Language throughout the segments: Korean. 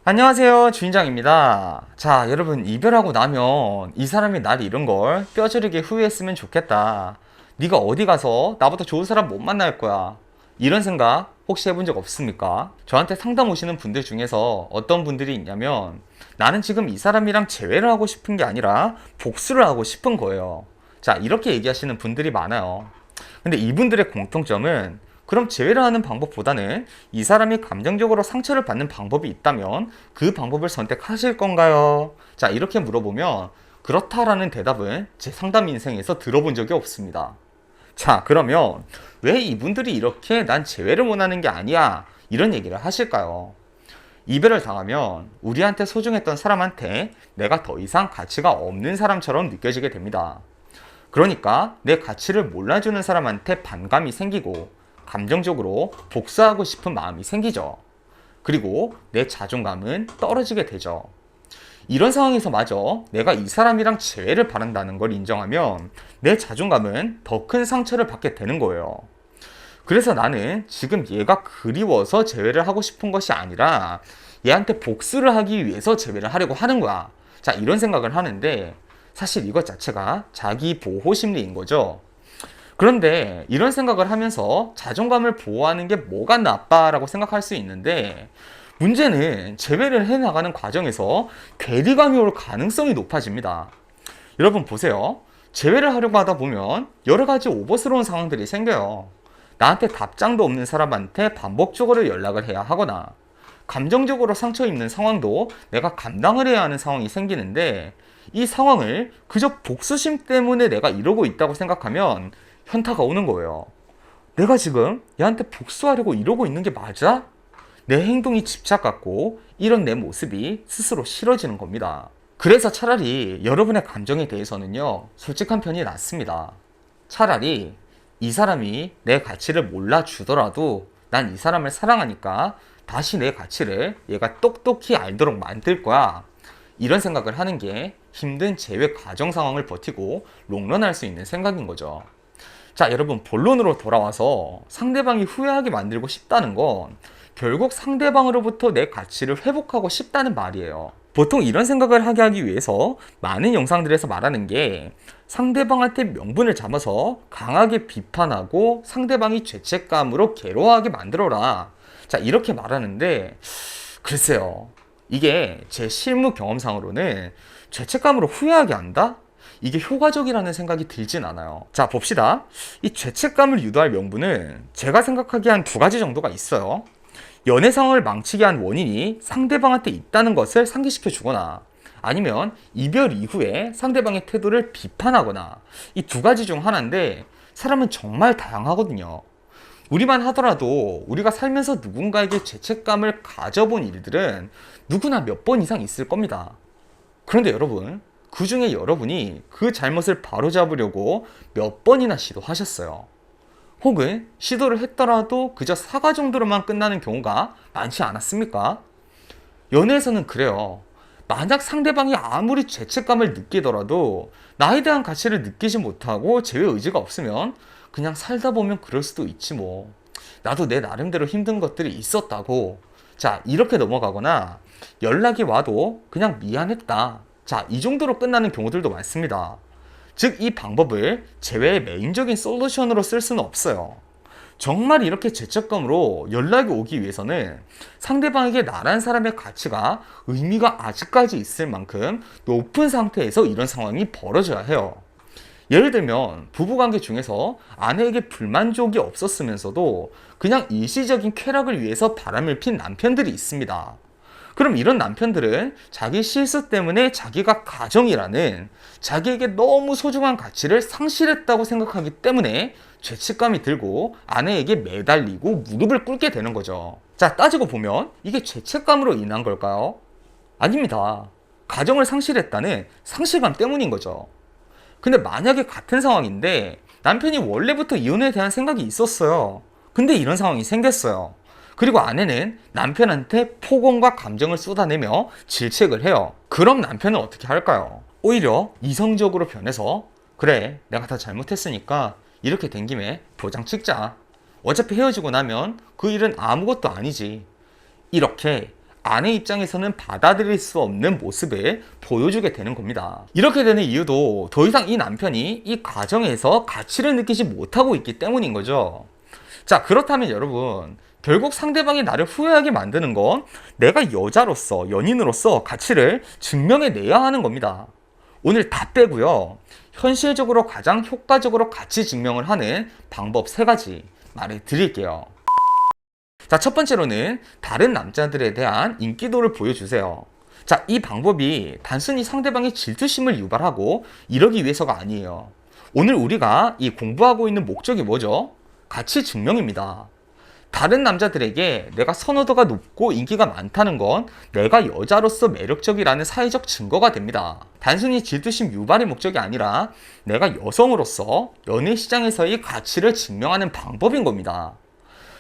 안녕하세요, 주인장입니다. 자, 여러분, 이별하고 나면 이 사람이 날 잃은 걸 뼈저리게 후회했으면 좋겠다. 네가 어디 가서 나보다 좋은 사람 못 만날 거야. 이런 생각 혹시 해본 적 없습니까? 저한테 상담 오시는 분들 중에서 어떤 분들이 있냐면 나는 지금 이 사람이랑 재회를 하고 싶은 게 아니라 복수를 하고 싶은 거예요. 자, 이렇게 얘기하시는 분들이 많아요. 근데 이분들의 공통점은 그럼 재회를 하는 방법보다는 이 사람이 감정적으로 상처를 받는 방법이 있다면 그 방법을 선택하실 건가요? 자, 이렇게 물어보면 그렇다라는 대답은 제 상담 인생에서 들어본 적이 없습니다. 자, 그러면 왜 이분들이 이렇게 난 재회를 원하는 게 아니야 이런 얘기를 하실까요? 이별을 당하면 우리한테 소중했던 사람한테 내가 더 이상 가치가 없는 사람처럼 느껴지게 됩니다. 그러니까 내 가치를 몰라주는 사람한테 반감이 생기고 감정적으로 복수하고 싶은 마음이 생기죠. 그리고 내 자존감은 떨어지게 되죠. 이런 상황에서 마저 내가 이 사람이랑 재회를 바란다는 걸 인정하면 내 자존감은 더 큰 상처를 받게 되는 거예요. 그래서 나는 지금 얘가 그리워서 재회를 하고 싶은 것이 아니라 얘한테 복수를 하기 위해서 재회를 하려고 하는 거야. 자, 이런 생각을 하는데 사실 이것 자체가 자기 보호 심리인 거죠. 그런데 이런 생각을 하면서 자존감을 보호하는 게 뭐가 나빠라고 생각할 수 있는데 문제는 재회를 해나가는 과정에서 괴리감이 올 가능성이 높아집니다. 여러분 보세요. 재회를 하려고 하다 보면 여러 가지 오버스러운 상황들이 생겨요. 나한테 답장도 없는 사람한테 반복적으로 연락을 해야 하거나 감정적으로 상처 입는 상황도 내가 감당을 해야 하는 상황이 생기는데 이 상황을 그저 복수심 때문에 내가 이러고 있다고 생각하면 현타가 오는 거예요. 내가 지금 얘한테 복수하려고 이러고 있는 게 맞아? 내 행동이 집착 같고 이런 내 모습이 스스로 싫어지는 겁니다. 그래서 차라리 여러분의 감정에 대해서는요, 솔직한 편이 낫습니다. 차라리 이 사람이 내 가치를 몰라주더라도 난 이 사람을 사랑하니까 다시 내 가치를 얘가 똑똑히 알도록 만들 거야. 이런 생각을 하는 게 힘든 재회 과정 상황을 버티고 롱런할 수 있는 생각인 거죠. 자, 여러분, 본론으로 돌아와서 상대방이 후회하게 만들고 싶다는 건 결국 상대방으로부터 내 가치를 회복하고 싶다는 말이에요. 보통 이런 생각을 하게 하기 위해서 많은 영상들에서 말하는 게 상대방한테 명분을 잡아서 강하게 비판하고 상대방이 죄책감으로 괴로워하게 만들어라. 자, 이렇게 말하는데 글쎄요. 이게 제 실무 경험상으로는 죄책감으로 후회하게 한다? 이게 효과적이라는 생각이 들진 않아요. 자, 봅시다. 이 죄책감을 유도할 명분은 제가 생각하기에 한 두 가지 정도가 있어요. 연애 상황을 망치게 한 원인이 상대방한테 있다는 것을 상기시켜 주거나 아니면 이별 이후에 상대방의 태도를 비판하거나 이 두 가지 중 하나인데 사람은 정말 다양하거든요. 우리만 하더라도 우리가 살면서 누군가에게 죄책감을 가져본 일들은 누구나 몇 번 이상 있을 겁니다. 그런데 여러분, 그 중에 여러분이 그 잘못을 바로잡으려고 몇 번이나 시도하셨어요. 혹은 시도를 했더라도 그저 사과 정도로만 끝나는 경우가 많지 않았습니까? 연애에서는 그래요. 만약 상대방이 아무리 죄책감을 느끼더라도 나에 대한 가치를 느끼지 못하고 제외 의지가 없으면 그냥 살다 보면 그럴 수도 있지 뭐. 나도 내 나름대로 힘든 것들이 있었다고. 자, 이렇게 넘어가거나 연락이 와도 그냥 미안했다. 자, 이 정도로 끝나는 경우들도 많습니다. 즉, 이 방법을 재회의 메인적인 솔루션으로 쓸 수는 없어요. 정말 이렇게 죄책감으로 연락이 오기 위해서는 상대방에게 나란 사람의 가치가 의미가 아직까지 있을 만큼 높은 상태에서 이런 상황이 벌어져야 해요. 예를 들면 부부관계 중에서 아내에게 불만족이 없었으면서도 그냥 일시적인 쾌락을 위해서 바람을 핀 남편들이 있습니다. 그럼 이런 남편들은 자기 실수 때문에 자기가 가정이라는 자기에게 너무 소중한 가치를 상실했다고 생각하기 때문에 죄책감이 들고 아내에게 매달리고 무릎을 꿇게 되는 거죠. 자, 따지고 보면 이게 죄책감으로 인한 걸까요? 아닙니다. 가정을 상실했다는 상실감 때문인 거죠. 근데 만약에 같은 상황인데 남편이 원래부터 이혼에 대한 생각이 있었어요. 근데 이런 상황이 생겼어요. 그리고 아내는 남편한테 폭언과 감정을 쏟아내며 질책을 해요. 그럼 남편은 어떻게 할까요? 오히려 이성적으로 변해서 그래, 내가 다 잘못했으니까 이렇게 된 김에 도장 찍자. 어차피 헤어지고 나면 그 일은 아무것도 아니지. 이렇게 아내 입장에서는 받아들일 수 없는 모습을 보여주게 되는 겁니다. 이렇게 되는 이유도 더 이상 이 남편이 이 과정에서 가치를 느끼지 못하고 있기 때문인 거죠. 자, 그렇다면 여러분, 결국 상대방이 나를 후회하게 만드는 건 내가 여자로서, 연인으로서 가치를 증명해내야 하는 겁니다. 오늘 다 빼고요. 현실적으로 가장 효과적으로 가치 증명을 하는 방법 3가지 말해드릴게요. 자, 첫 번째로는 다른 남자들에 대한 인기도를 보여주세요. 자, 이 방법이 단순히 상대방의 질투심을 유발하고 이러기 위해서가 아니에요. 오늘 우리가 이 공부하고 있는 목적이 뭐죠? 가치 증명입니다. 다른 남자들에게 내가 선호도가 높고 인기가 많다는 건 내가 여자로서 매력적이라는 사회적 증거가 됩니다. 단순히 질투심 유발의 목적이 아니라 내가 여성으로서 연애 시장에서의 가치를 증명하는 방법인 겁니다.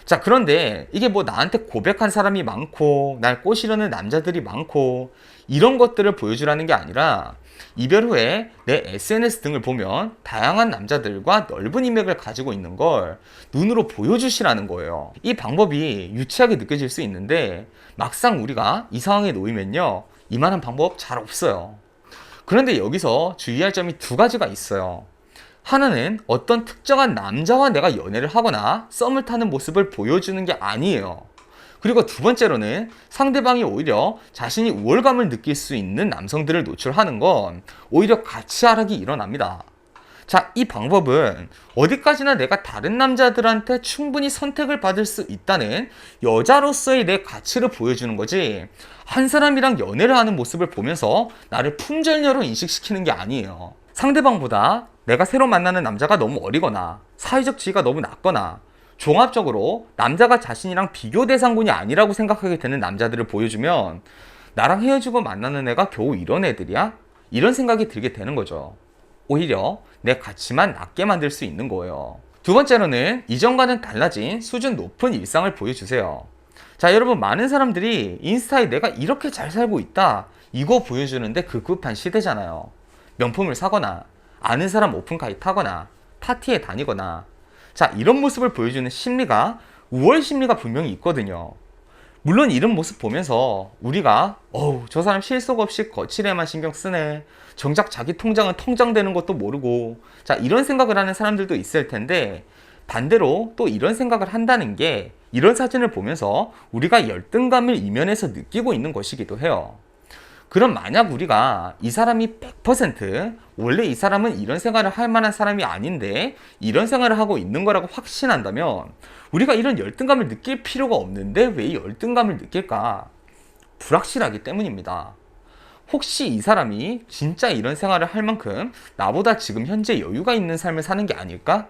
자, 그런데 이게 뭐 나한테 고백한 사람이 많고 날 꼬시려는 남자들이 많고 이런 것들을 보여주라는 게 아니라 이별 후에 내 SNS 등을 보면 다양한 남자들과 넓은 인맥을 가지고 있는 걸 눈으로 보여주시라는 거예요. 이 방법이 유치하게 느껴질 수 있는데 막상 우리가 이 상황에 놓이면요, 이만한 방법 잘 없어요. 그런데 여기서 주의할 점이 2가지가 있어요. 하나는 어떤 특정한 남자와 내가 연애를 하거나 썸을 타는 모습을 보여주는 게 아니에요. 그리고 2번째로는 상대방이 오히려 자신이 우월감을 느낄 수 있는 남성들을 노출하는 건 오히려 가치 하락이 일어납니다. 자, 이 방법은 어디까지나 내가 다른 남자들한테 충분히 선택을 받을 수 있다는 여자로서의 내 가치를 보여주는 거지, 한 사람이랑 연애를 하는 모습을 보면서 나를 품절녀로 인식시키는 게 아니에요. 상대방보다 내가 새로 만나는 남자가 너무 어리거나 사회적 지위가 너무 낮거나 종합적으로 남자가 자신이랑 비교 대상군이 아니라고 생각하게 되는 남자들을 보여주면 나랑 헤어지고 만나는 애가 겨우 이런 애들이야? 이런 생각이 들게 되는 거죠. 오히려 내 가치만 낮게 만들 수 있는 거예요. 2번째로는 이전과는 달라진 수준 높은 일상을 보여주세요. 자, 여러분, 많은 사람들이 인스타에 내가 이렇게 잘 살고 있다 이거 보여주는데 급급한 시대잖아요. 명품을 사거나 아는 사람 오픈카이 타거나 파티에 다니거나, 자, 이런 모습을 보여주는 심리가 우월 심리가 분명히 있거든요. 물론 이런 모습 보면서 우리가 저 사람 실속 없이 거칠에만 신경 쓰네, 정작 자기 통장은 통장되는 것도 모르고, 자, 이런 생각을 하는 사람들도 있을 텐데, 반대로 또 이런 생각을 한다는 게 이런 사진을 보면서 우리가 열등감을 이면에서 느끼고 있는 것이기도 해요. 그럼 만약 우리가 이 사람이 100% 원래 이 사람은 이런 생활을 할 만한 사람이 아닌데 이런 생활을 하고 있는 거라고 확신한다면 우리가 이런 열등감을 느낄 필요가 없는데 왜 열등감을 느낄까? 불확실하기 때문입니다. 혹시 이 사람이 진짜 이런 생활을 할 만큼 나보다 지금 현재 여유가 있는 삶을 사는 게 아닐까?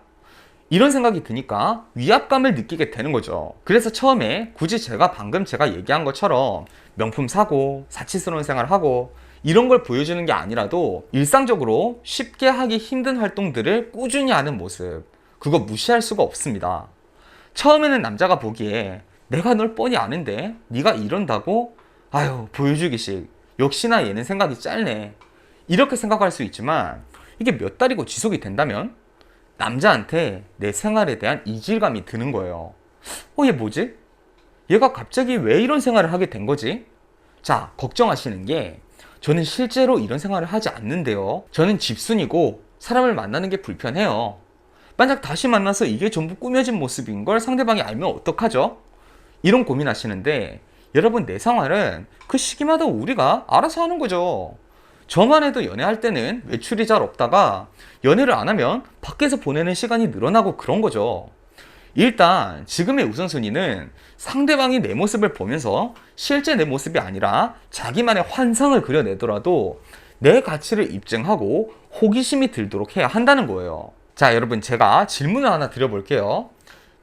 이런 생각이 드니까 위압감을 느끼게 되는 거죠. 그래서 처음에 굳이 방금 제가 얘기한 것처럼 명품 사고 사치스러운 생활을 하고 이런 걸 보여주는 게 아니라도 일상적으로 쉽게 하기 힘든 활동들을 꾸준히 하는 모습, 그거 무시할 수가 없습니다. 처음에는 남자가 보기에 내가 널 뻔히 아는데 네가 이런다고? 아유, 보여주기식, 역시나 얘는 생각이 짧네, 이렇게 생각할 수 있지만 이게 몇 달이고 지속이 된다면 남자한테 내 생활에 대한 이질감이 드는 거예요. 얘 뭐지? 얘가 갑자기 왜 이런 생활을 하게 된 거지? 자, 걱정하시는 게 저는 실제로 이런 생활을 하지 않는데요. 저는 집순이고 사람을 만나는 게 불편해요. 만약 다시 만나서 이게 전부 꾸며진 모습인 걸 상대방이 알면 어떡하죠? 이런 고민하시는데, 여러분, 내 생활은 그 시기마다 우리가 알아서 하는 거죠. 저만 해도 연애할 때는 외출이 잘 없다가 연애를 안 하면 밖에서 보내는 시간이 늘어나고 그런 거죠. 일단 지금의 우선순위는 상대방이 내 모습을 보면서 실제 내 모습이 아니라 자기만의 환상을 그려내더라도 내 가치를 입증하고 호기심이 들도록 해야 한다는 거예요. 자, 여러분, 제가 질문을 하나 드려볼게요.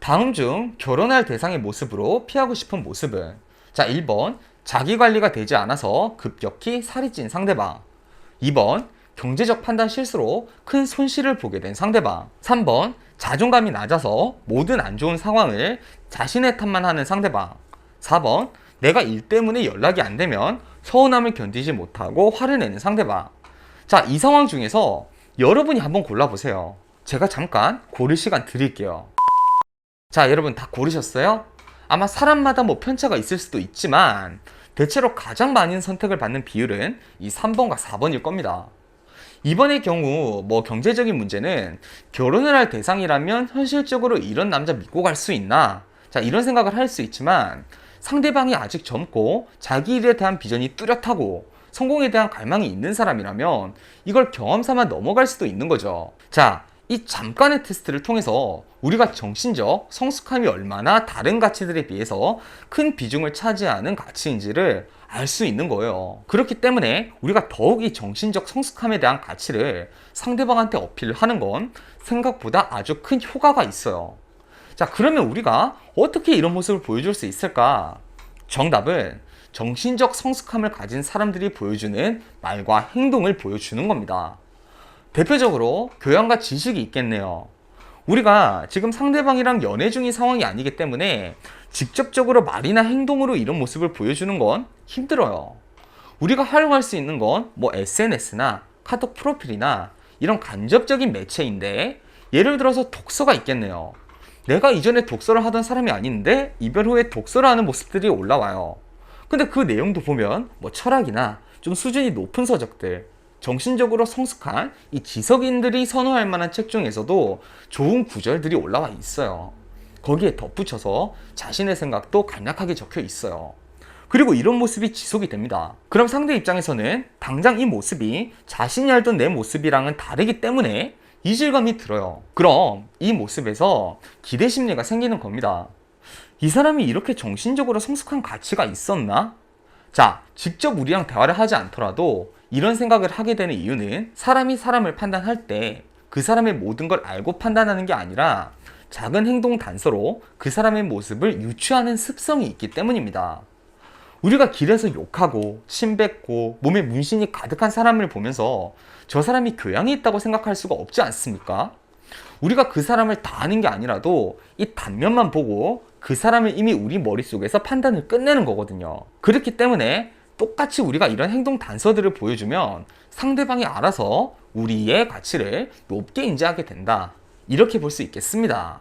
다음 중 결혼할 대상의 모습으로 피하고 싶은 모습은? 자, 1번 자기관리가 되지 않아서 급격히 살이 찐 상대방, 2번 경제적 판단 실수로 큰 손실을 보게 된 상대방, 3번 자존감이 낮아서 모든 안 좋은 상황을 자신의 탓만 하는 상대방, 4번 내가 일 때문에 연락이 안 되면 서운함을 견디지 못하고 화를 내는 상대방. 자, 이 상황 중에서 여러분이 한번 골라보세요. 제가 잠깐 고를 시간 드릴게요. 자, 여러분 다 고르셨어요? 아마 사람마다 뭐 편차가 있을 수도 있지만 대체로 가장 많은 선택을 받는 비율은 이 3번과 4번일 겁니다. 이번의 경우 경제적인 문제는 결혼을 할 대상이라면 현실적으로 이런 남자 믿고 갈 수 있나? 자, 이런 생각을 할 수 있지만 상대방이 아직 젊고 자기 일에 대한 비전이 뚜렷하고 성공에 대한 갈망이 있는 사람이라면 이걸 경험 삼아 넘어갈 수도 있는 거죠. 자, 이 잠깐의 테스트를 통해서 우리가 정신적 성숙함이 얼마나 다른 가치들에 비해서 큰 비중을 차지하는 가치인지를 알 수 있는 거예요. 그렇기 때문에 우리가 더욱 이 정신적 성숙함에 대한 가치를 상대방한테 어필을 하는 건 생각보다 아주 큰 효과가 있어요. 자, 그러면 우리가 어떻게 이런 모습을 보여줄 수 있을까? 정답은 정신적 성숙함을 가진 사람들이 보여주는 말과 행동을 보여주는 겁니다. 대표적으로 교양과 지식이 있겠네요. 우리가 지금 상대방이랑 연애 중인 상황이 아니기 때문에 직접적으로 말이나 행동으로 이런 모습을 보여주는 건 힘들어요. 우리가 활용할 수 있는 건 SNS나 카톡 프로필이나 이런 간접적인 매체인데, 예를 들어서 독서가 있겠네요. 내가 이전에 독서를 하던 사람이 아닌데 이별 후에 독서를 하는 모습들이 올라와요. 근데 그 내용도 보면 철학이나 좀 수준이 높은 서적들, 정신적으로 성숙한 이 지성인들이 선호할 만한 책 중에서도 좋은 구절들이 올라와 있어요. 거기에 덧붙여서 자신의 생각도 간략하게 적혀 있어요. 그리고 이런 모습이 지속이 됩니다. 그럼 상대 입장에서는 당장 이 모습이 자신이 알던 내 모습이랑은 다르기 때문에 이질감이 들어요. 그럼 이 모습에서 기대 심리가 생기는 겁니다. 이 사람이 이렇게 정신적으로 성숙한 가치가 있었나? 자, 직접 우리랑 대화를 하지 않더라도 이런 생각을 하게 되는 이유는 사람이 사람을 판단할 때 그 사람의 모든 걸 알고 판단하는 게 아니라 작은 행동 단서로 그 사람의 모습을 유추하는 습성이 있기 때문입니다. 우리가 길에서 욕하고 침뱉고 몸에 문신이 가득한 사람을 보면서 저 사람이 교양이 있다고 생각할 수가 없지 않습니까? 우리가 그 사람을 다 아는 게 아니라도 이 단면만 보고 그 사람을 이미 우리 머릿속에서 판단을 끝내는 거거든요. 그렇기 때문에 똑같이 우리가 이런 행동 단서들을 보여주면 상대방이 알아서 우리의 가치를 높게 인지하게 된다, 이렇게 볼 수 있겠습니다.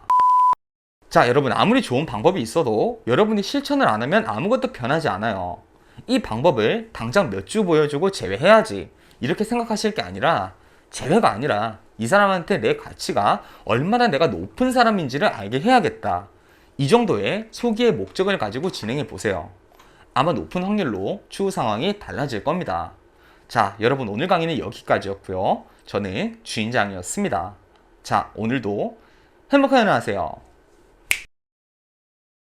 자, 여러분, 아무리 좋은 방법이 있어도 여러분이 실천을 안 하면 아무것도 변하지 않아요. 이 방법을 당장 몇 주 보여주고 제외해야지, 이렇게 생각하실 게 아니라, 제외가 아니라 이 사람한테 내 가치가 얼마나 내가 높은 사람인지를 알게 해야겠다, 이 정도의 소기의 목적을 가지고 진행해 보세요. 아마 높은 확률로 추후 상황이 달라질 겁니다. 자, 여러분, 오늘 강의는 여기까지였고요. 저는 주인장이었습니다. 자, 오늘도 행복한 하루 하세요.